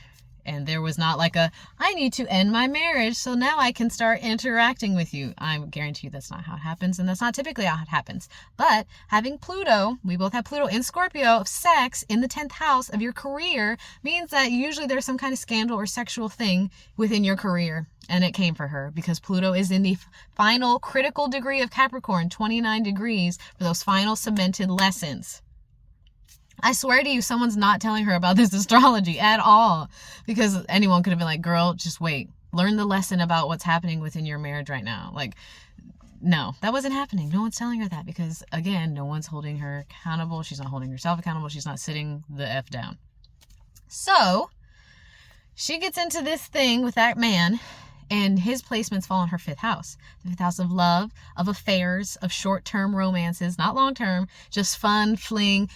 And there was not like I need to end my marriage so now I can start interacting with you. I guarantee you that's not how it happens. And that's not typically how it happens. But having Pluto, we both have Pluto in Scorpio, sex in the 10th house of your career means that usually there's some kind of scandal or sexual thing within your career. And it came for her because Pluto is in the final critical degree of Capricorn, 29 degrees for those final cemented lessons. I swear to you, someone's not telling her about this astrology at all because anyone could have been like, girl, just wait. Learn the lesson about what's happening within your marriage right now. Like, no, that wasn't happening. No one's telling her that because, again, no one's holding her accountable. She's not holding herself accountable. She's not sitting the F down. So she gets into this thing with that man. And his placements fall in her 5th house. The 5th house of love, of affairs, of short-term romances, not long-term, just fun, fling,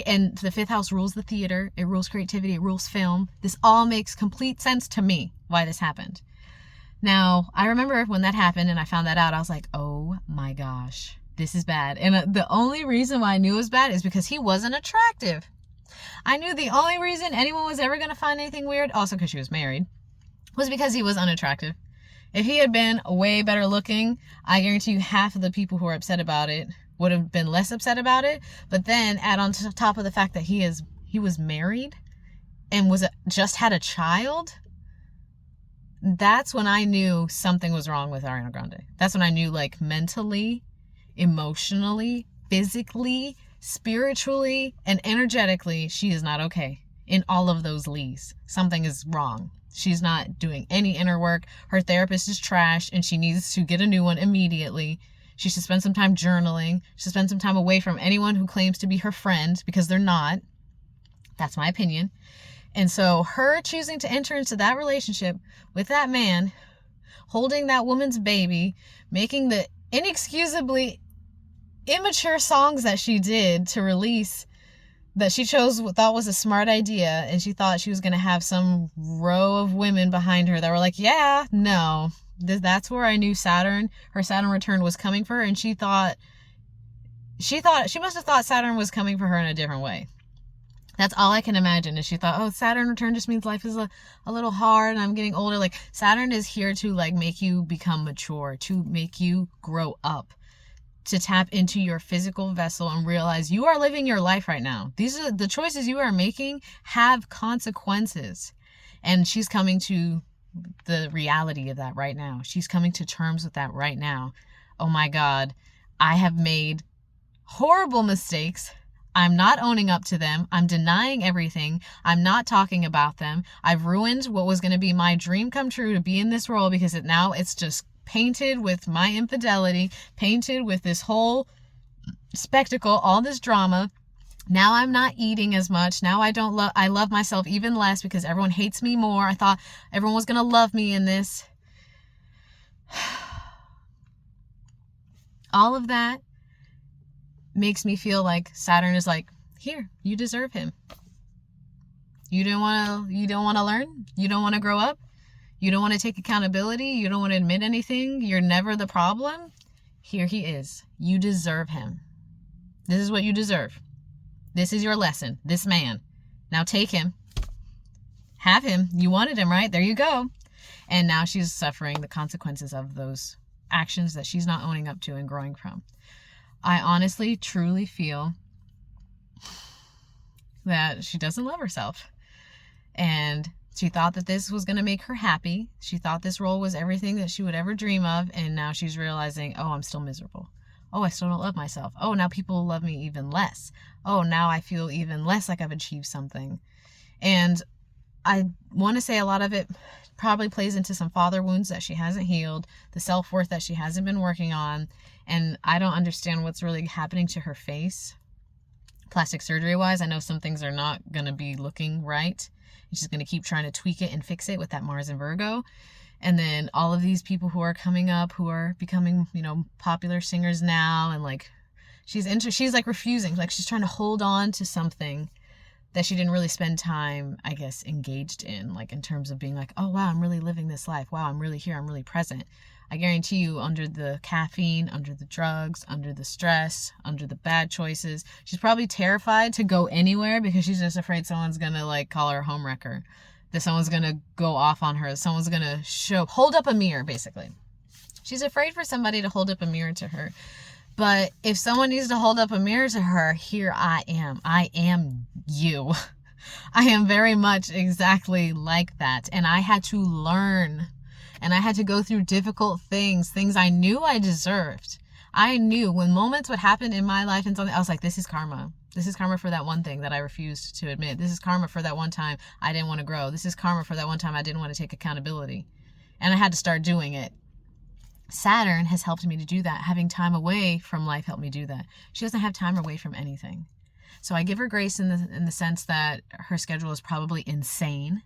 and the 5th house rules the theater. It rules creativity. It rules film. This all makes complete sense to me why this happened. Now, I remember when that happened and I found that out, I was like, oh my gosh, this is bad. And the only reason why I knew it was bad is because he wasn't attractive. I knew the only reason anyone was ever going to find anything weird, also because she was married, was because he was unattractive. If he had been way better looking, I guarantee you half of the people who are upset about it would have been less upset about it. But then add on to top of the fact that he was married and just had a child. That's when I knew something was wrong with Ariana Grande. That's when I knew like mentally, emotionally, physically, spiritually, and energetically, she is not okay in all of those lees. Something is wrong. She's not doing any inner work. Her therapist is trash and she needs to get a new one immediately. She should spend some time journaling. She should spend some time away from anyone who claims to be her friend because they're not. That's my opinion. And so her choosing to enter into that relationship with that man, holding that woman's baby, making the inexcusably immature songs that she did to release that she thought was a smart idea, and she thought she was going to have some row of women behind her that were like, yeah, no. That's where I knew her Saturn return was coming for her, and she must have thought Saturn was coming for her in a different way. That's all I can imagine is she thought, oh, Saturn return just means life is a little hard and I'm getting older. Like Saturn is here to like make you become mature, to make you grow up, to tap into your physical vessel and realize you are living your life right now. These are the choices you are making have consequences. And she's coming to the reality of that right now. She's coming to terms with that right now. Oh my God, I have made horrible mistakes. I'm not owning up to them. I'm denying everything. I'm not talking about them. I've ruined what was going to be my dream come true to be in this role because now it's just painted with my infidelity, painted with this whole spectacle, all this drama. Now I'm not eating as much. Now I love myself even less because everyone hates me more. I thought everyone was going to love me in this. All of that makes me feel like Saturn is like, here, you deserve him. You don't want to learn? You don't want to grow up? You don't want to take accountability? You don't want to admit anything? You're never the problem? Here he is. You deserve him. This is what you deserve. This is your lesson. This man. Now take him. Have him. You wanted him, right? There you go. And now she's suffering the consequences of those actions that she's not owning up to and growing from. I honestly, truly feel that she doesn't love herself. And she thought that this was going to make her happy. She thought this role was everything that she would ever dream of. And now she's realizing, oh, I'm still miserable. Oh, I still don't love myself. Oh, now people love me even less. Oh, now I feel even less like I've achieved something. And I want to say a lot of it probably plays into some father wounds that she hasn't healed, the self-worth that she hasn't been working on. And I don't understand what's really happening to her face. Plastic surgery wise, I know some things are not going to be looking right. She's going to keep trying to tweak it and fix it with that Mars and Virgo. And then all of these people who are coming up, who are becoming, popular singers now. And like, she's like refusing, like she's trying to hold on to something that she didn't really spend time, I guess, engaged in, like in terms of being like, oh, wow, I'm really living this life. Wow, I'm really here. I'm really present. I guarantee you, under the caffeine, under the drugs, under the stress, under the bad choices, she's probably terrified to go anywhere because she's just afraid someone's going to like call her a homewrecker, that someone's going to go off on her, someone's going to hold up a mirror, basically. She's afraid for somebody to hold up a mirror to her. But if someone needs to hold up a mirror to her, here I am. I am you. I am very much exactly like that. And I had to learn. And I had to go through difficult things I knew I deserved. I knew when moments would happen in my life and something, I was like, this is karma. This is karma for that one thing that I refused to admit. This is karma for that one time I didn't want to grow. This is karma for that one time I didn't want to take accountability. And I had to start doing it. Saturn has helped me to do that. Having time away from life helped me do that. She doesn't have time away from anything. So I give her grace in the sense that her schedule is probably insane.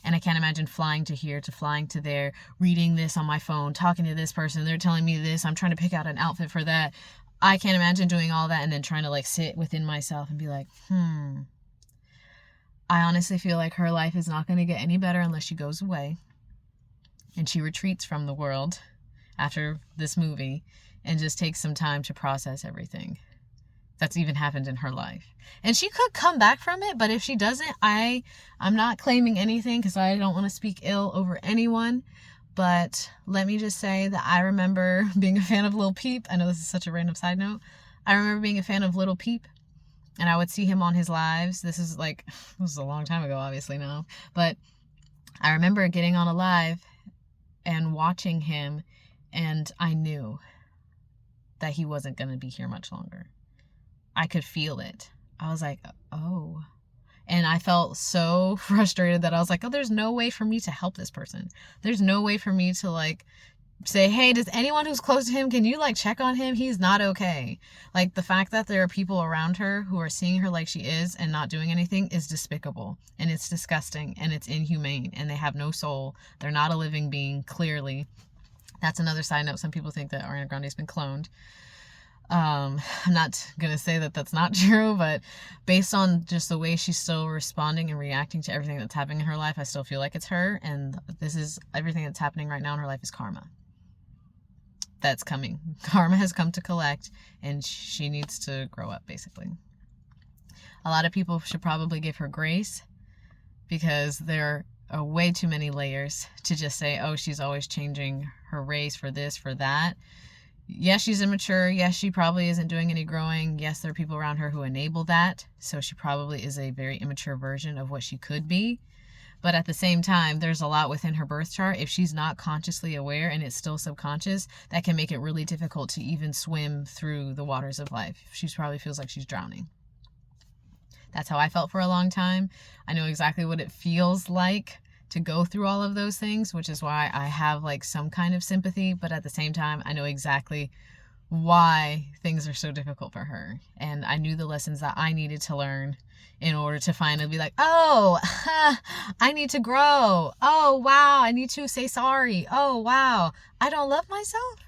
And I can't imagine flying to here, to flying to there, reading this on my phone, talking to this person. They're telling me this. I'm trying to pick out an outfit for that. I can't imagine doing all that and then trying to like sit within myself and be like, I honestly feel like her life is not going to get any better unless she goes away and she retreats from the world after this movie and just takes some time to process everything that's even happened in her life. And she could come back from it, but if she doesn't, I'm not claiming anything because I don't want to speak ill over anyone. But let me just say that I remember being a fan of Lil Peep. I know this is such a random side note. I remember being a fan of Lil Peep, and I would see him on his lives. This is a long time ago, obviously now. But I remember getting on a live and watching him, and I knew that he wasn't going to be here much longer. I could feel it. I was like, oh. And I felt so frustrated that I was like, oh, there's no way for me to help this person. There's no way for me to like say, hey, does anyone who's close to him, can you like check on him? He's not okay. Like the fact that there are people around her who are seeing her like she is and not doing anything is despicable, and it's disgusting, and it's inhumane, and they have no soul. They're not a living being, clearly. That's another side note. Some people think that Ariana Grande has been cloned. I'm not going to say that that's not true, but based on just the way she's still responding and reacting to everything that's happening in her life, I still feel like it's her. And this is everything that's happening right now in her life is karma. That's coming. Karma has come to collect, and she needs to grow up, basically. A lot of people should probably give her grace because there are way too many layers to just say, oh, she's always changing her race for this, for that. Yes, she's immature. Yes, she probably isn't doing any growing. Yes, there are people around her who enable that. So she probably is a very immature version of what she could be. But at the same time, there's a lot within her birth chart. If she's not consciously aware and it's still subconscious, that can make it really difficult to even swim through the waters of life. She probably feels like she's drowning. That's how I felt for a long time. I know exactly what it feels like to go through all of those things, which is why I have like some kind of sympathy, but at the same time, I know exactly why things are so difficult for her. And I knew the lessons that I needed to learn in order to finally be like, oh, I need to grow. Oh, wow, I need to say sorry. Oh, wow, I don't love myself.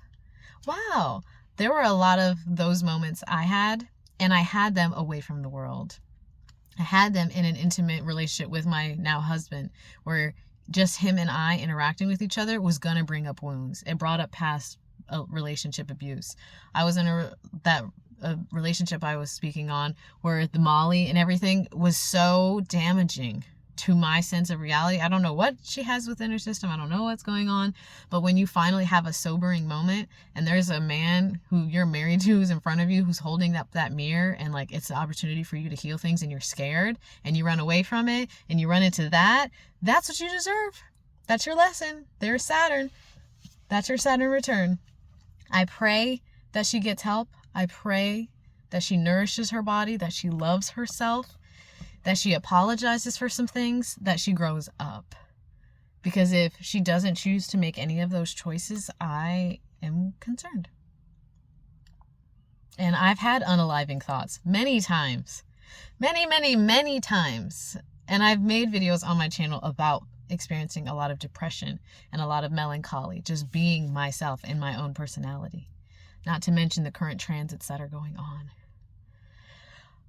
Wow. There were a lot of those moments I had, and I had them away from the world. I had them in an intimate relationship with my now husband, where just him and I interacting with each other was going to bring up wounds. It brought up past relationship abuse. I was in a relationship I was speaking on where the Molly and everything was so damaging to my sense of reality. I don't know what she has within her system. I don't know what's going on. But when you finally have a sobering moment and there's a man who you're married to who's in front of you, who's holding up that mirror, and like it's the opportunity for you to heal things, and you're scared and you run away from it and you run into that, that's what you deserve. That's your lesson. There's Saturn. That's your Saturn return. I pray that she gets help. I pray that she nourishes her body, that she loves herself, that she apologizes for some things, that she grows up. Because if she doesn't choose to make any of those choices, I am concerned. And I've had unaliving thoughts many times. Many times. And I've made videos on my channel about experiencing a lot of depression and a lot of melancholy, just being myself in my own personality. Not to mention the current transits that are going on.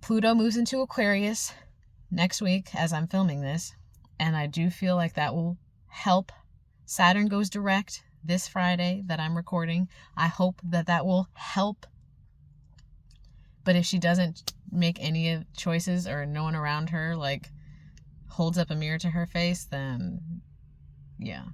Pluto moves into Aquarius next week as I'm filming this, and I do feel like that will help. Saturn goes direct this Friday that I'm recording. I hope that that will help. But if she doesn't make any choices, or no one around her like holds up a mirror to her face, then yeah,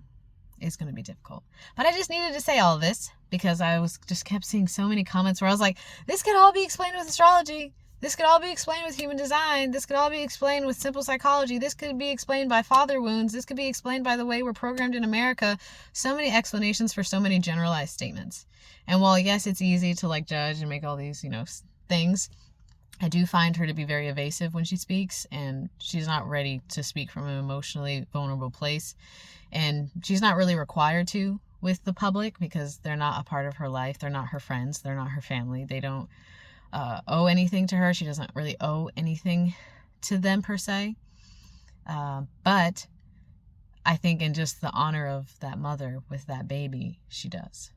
it's going to be difficult. But I just needed to say all of this because I was just kept seeing so many comments where I was like, this could all be explained with astrology. This could all be explained with human design. This could all be explained with simple psychology. This could be explained by father wounds. This could be explained by the way we're programmed in America. So many explanations for so many generalized statements. And while, yes, it's easy to like judge and make all these, things, I do find her to be very evasive when she speaks, and she's not ready to speak from an emotionally vulnerable place. And she's not really required to with the public because they're not a part of her life. They're not her friends. They're not her family. They don't owe anything to her. She doesn't really owe anything to them per se. But I think in just the honor of that mother with that baby, she does.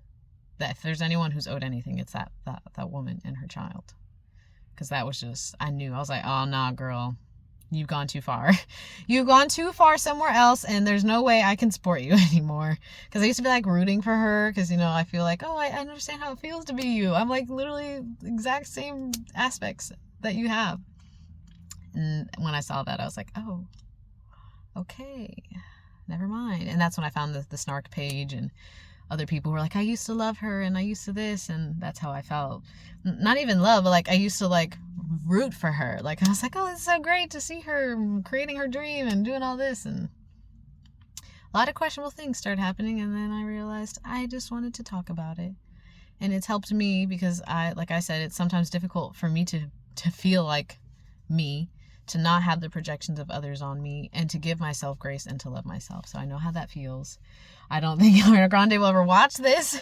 That if there's anyone who's owed anything, it's that woman and her child. Because that was just, I knew. I was like, oh, nah, girl. You've gone too far. You've gone too far somewhere else, and there's no way I can support you anymore. Because I used to be like rooting for her because, I feel like, oh, I understand how it feels to be you. I'm like literally exact same aspects that you have. And when I saw that, I was like, oh, okay, never mind. And that's when I found the snark page, and other people were like, I used to love her and I used to this, and that's how I felt. Not even love, but like I used to like root for her. Like I was like, oh, it's so great to see her creating her dream and doing all this, and a lot of questionable things started happening. And then I realized I just wanted to talk about it, and it's helped me because like I said, it's sometimes difficult for me to feel like me, to not have the projections of others on me, and to give myself grace and to love myself. So I know how that feels. I don't think Ariana Grande will ever watch this,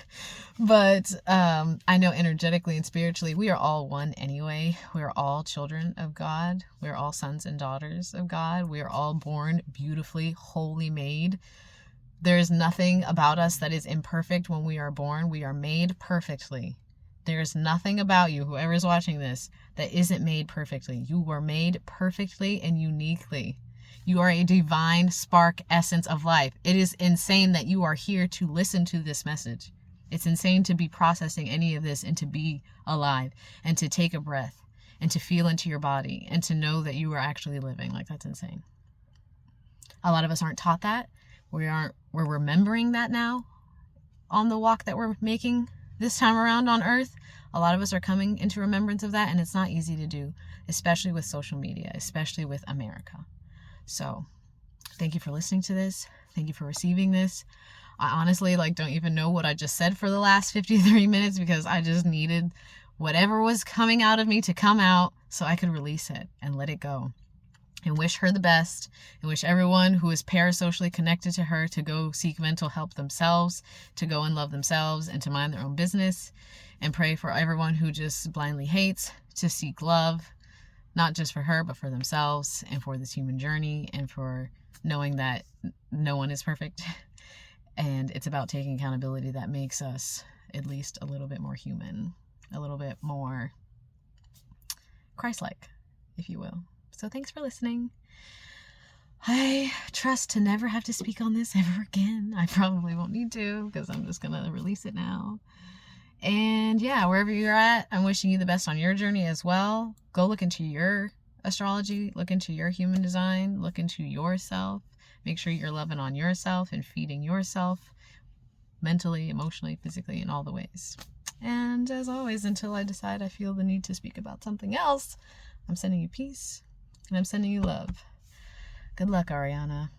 but I know energetically and spiritually we are all one anyway. We are all children of God. We are all sons and daughters of God. We are all born beautifully, wholly made. There is nothing about us that is imperfect when we are born. We are made perfectly. There's nothing about you, whoever is watching this, that isn't made perfectly. You were made perfectly and uniquely. You are a divine spark essence of life. It is insane that you are here to listen to this message. It's insane to be processing any of this and to be alive and to take a breath and to feel into your body and to know that you are actually living. Like, that's insane. A lot of us aren't taught that. We're remembering that now on the walk that we're making this time around on Earth. A lot of us are coming into remembrance of that, and it's not easy to do, especially with social media, especially with America. So thank you for listening to this. Thank you for receiving this. I honestly don't even know what I just said for the last 53 minutes because I just needed whatever was coming out of me to come out so I could release it and let it go. And wish her the best, and wish everyone who is parasocially connected to her to go seek mental help themselves, to go and love themselves, and to mind their own business. And pray for everyone who just blindly hates to seek love, not just for her, but for themselves and for this human journey, and for knowing that no one is perfect. And it's about taking accountability that makes us at least a little bit more human, a little bit more Christ-like, if you will. So thanks for listening. I trust to never have to speak on this ever again. I probably won't need to because I'm just going to release it now. And yeah, wherever you're at, I'm wishing you the best on your journey as well. Go look into your astrology, look into your human design, look into yourself. Make sure you're loving on yourself and feeding yourself mentally, emotionally, physically, in all the ways. And as always, until I decide I feel the need to speak about something else, I'm sending you peace and I'm sending you love. Good luck, Ariana.